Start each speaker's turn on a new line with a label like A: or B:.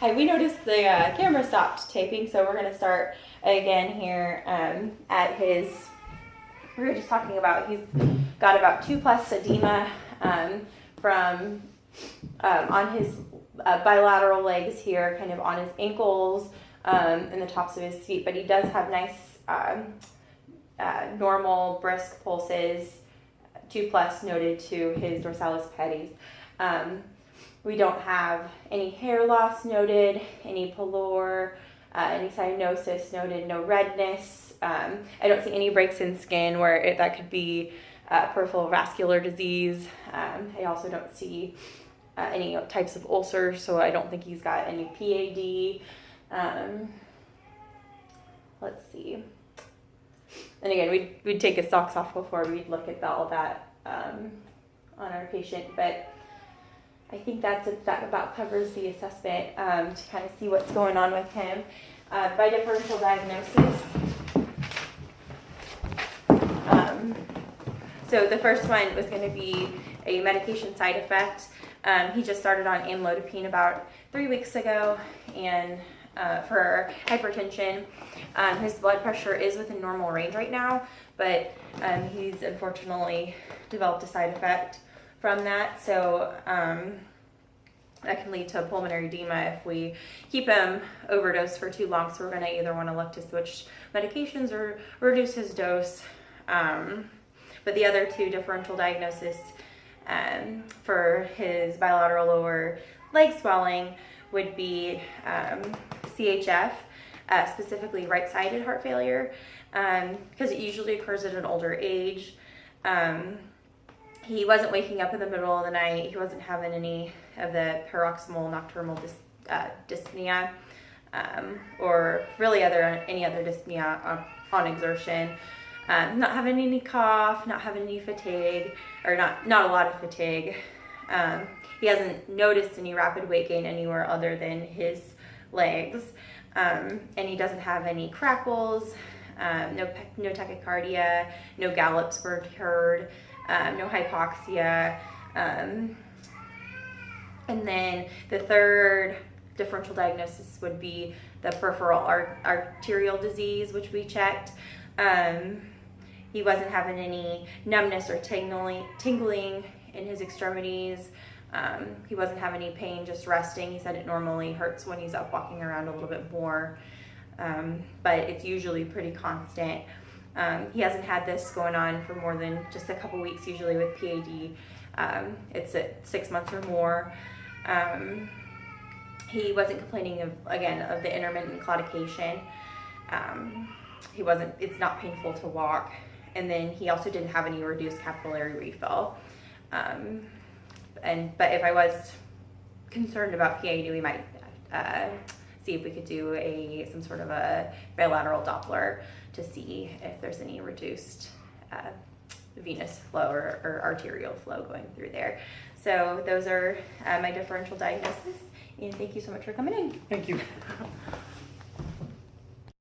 A: Hi, we noticed the camera stopped taping, so we're going to start again here at his, we were just talking about, he's got about 2+ edema from on his bilateral legs here, kind of on his ankles and the tops of his feet, but he does have nice normal brisk pulses, 2+ noted to his dorsalis pedis. We don't have any hair loss noted, any pallor, any cyanosis noted, no redness. I don't see any breaks in skin where that could be peripheral vascular disease. I also don't see any types of ulcers, so I don't think he's got any PAD. Let's see. And again, we'd take his socks off before we'd look at all that on our patient, but I think that about covers the assessment to kind of see what's going on with him. By differential diagnosis, so the first one was going to be a medication side effect. He just started on amlodipine about 3 weeks ago, and for hypertension, his blood pressure is within normal range right now, but he's unfortunately developed a side effect from that, so that can lead to pulmonary edema if we keep him overdosed for too long. So we're going to either want to look to switch medications or reduce his dose. But the other two differential diagnoses for his bilateral lower leg swelling would be CHF, specifically right-sided heart failure, because it usually occurs at an older age. He wasn't waking up in the middle of the night. He wasn't having any of the paroxysmal nocturnal dyspnea or really any other dyspnea on exertion. Not having any cough, not having any fatigue, or not a lot of fatigue. He hasn't noticed any rapid weight gain anywhere other than his legs, and he doesn't have any crackles, no tachycardia, no gallops were heard. No hypoxia, and then the third differential diagnosis would be the peripheral arterial disease, which we checked. He wasn't having any numbness or tingling in his extremities. He wasn't having any pain, just resting. He said it normally hurts when he's up walking around a little bit more, but it's usually pretty constant. He hasn't had this going on for more than just a couple weeks, usually with PAD. It's at 6 months or more. He wasn't complaining of the intermittent claudication. It's not painful to walk. And then he also didn't have any reduced capillary refill. But if I was concerned about PAD, we might see if we could do some sort of a bilateral Doppler to see if there's any reduced venous flow or arterial flow going through there. So those are my differential diagnoses, and thank you so much for coming in.
B: Thank you.